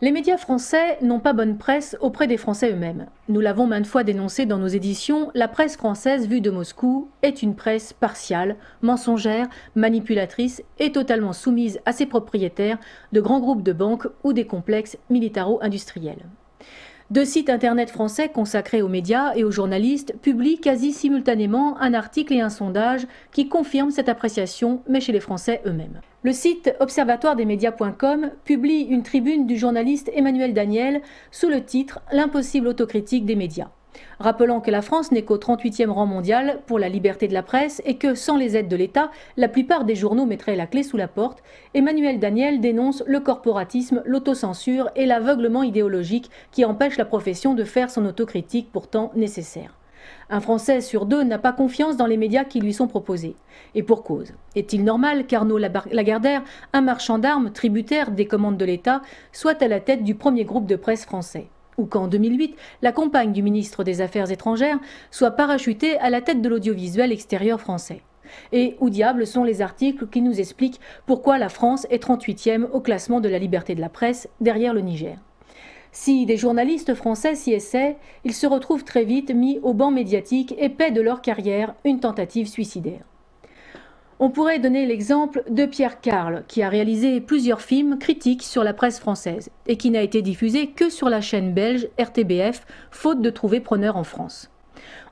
Les médias français n'ont pas bonne presse auprès des Français eux-mêmes. Nous l'avons maintes fois dénoncé dans nos éditions, la presse française vue de Moscou est une presse partiale, mensongère, manipulatrice et totalement soumise à ses propriétaires de grands groupes de banques ou des complexes militaro-industriels. Deux sites internet français consacrés aux médias et aux journalistes publient quasi simultanément un article et un sondage qui confirment cette appréciation, mais chez les Français eux-mêmes. Le site observatoiredesmedias.com publie une tribune du journaliste Emmanuel Daniel sous le titre « L'impossible autocritique des médias ». Rappelant que la France n'est qu'au 38e rang mondial pour la liberté de la presse et que, sans les aides de l'État, la plupart des journaux mettraient la clé sous la porte, Emmanuel Daniel dénonce le corporatisme, l'autocensure et l'aveuglement idéologique qui empêchent la profession de faire son autocritique pourtant nécessaire. Un Français sur deux n'a pas confiance dans les médias qui lui sont proposés. Et pour cause. Est-il normal qu'Arnaud Lagardère, un marchand d'armes tributaire des commandes de l'État, soit à la tête du premier groupe de presse français ? Ou qu'en 2008, la compagne du ministre des Affaires étrangères soit parachutée à la tête de l'audiovisuel extérieur français. Et où diable sont les articles qui nous expliquent pourquoi la France est 38e au classement de la liberté de la presse, derrière le Niger. Si des journalistes français s'y essaient, ils se retrouvent très vite mis au banc médiatique et paient de leur carrière une tentative suicidaire. On pourrait donner l'exemple de Pierre Carle, qui a réalisé plusieurs films critiques sur la presse française et qui n'a été diffusé que sur la chaîne belge RTBF, faute de trouver preneur en France.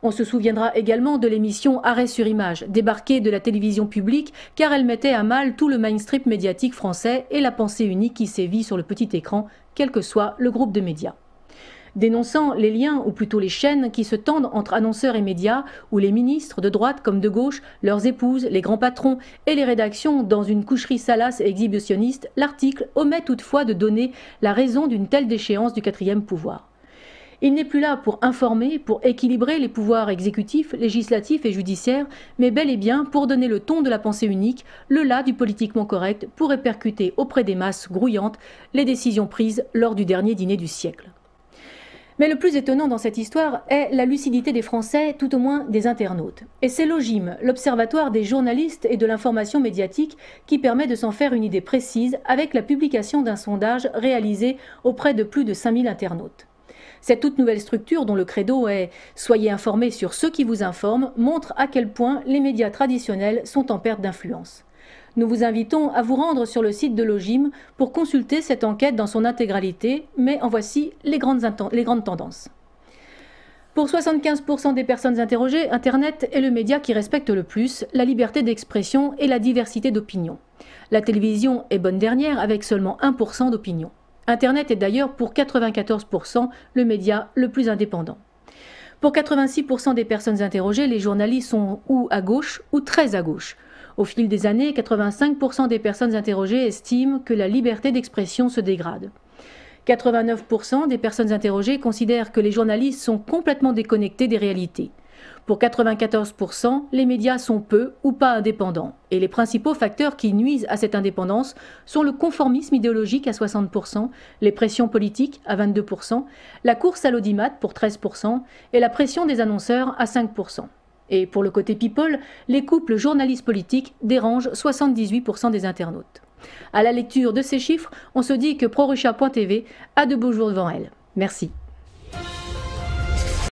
On se souviendra également de l'émission Arrêt sur image, débarquée de la télévision publique, car elle mettait à mal tout le mainstream médiatique français et la pensée unique qui sévit sur le petit écran, quel que soit le groupe de médias. Dénonçant les liens, ou plutôt les chaînes, qui se tendent entre annonceurs et médias, où les ministres, de droite comme de gauche, leurs épouses, les grands patrons et les rédactions dans une coucherie salace et exhibitionniste, l'article omet toutefois de donner la raison d'une telle déchéance du quatrième pouvoir. Il n'est plus là pour informer, pour équilibrer les pouvoirs exécutifs, législatifs et judiciaires, mais bel et bien pour donner le ton de la pensée unique, le là du politiquement correct, pour répercuter auprès des masses grouillantes les décisions prises lors du dernier dîner du siècle. Mais le plus étonnant dans cette histoire est la lucidité des Français, tout au moins des internautes. Et c'est l'OJIM, l'Observatoire des journalistes et de l'information médiatique, qui permet de s'en faire une idée précise avec la publication d'un sondage réalisé auprès de plus de 5000 internautes. Cette toute nouvelle structure, dont le credo est « Soyez informés sur ceux qui vous informent », montre à quel point les médias traditionnels sont en perte d'influence. Nous vous invitons à vous rendre sur le site de l'OJIM pour consulter cette enquête dans son intégralité, mais en voici les grandes tendances. Pour 75% des personnes interrogées, Internet est le média qui respecte le plus la liberté d'expression et la diversité d'opinion. La télévision est bonne dernière avec seulement 1% d'opinion. Internet est d'ailleurs pour 94% le média le plus indépendant. Pour 86% des personnes interrogées, les journalistes sont ou à gauche ou très à gauche. Au fil des années, 85% des personnes interrogées estiment que la liberté d'expression se dégrade. 89% des personnes interrogées considèrent que les journalistes sont complètement déconnectés des réalités. Pour 94%, les médias sont peu ou pas indépendants. Et les principaux facteurs qui nuisent à cette indépendance sont le conformisme idéologique à 60%, les pressions politiques à 22%, la course à l'audimat pour 13% et la pression des annonceurs à 5%. Et pour le côté people, les couples journalistes politiques dérangent 78% des internautes. À la lecture de ces chiffres, on se dit que ProRussia.tv a de beaux jours devant elle. Merci.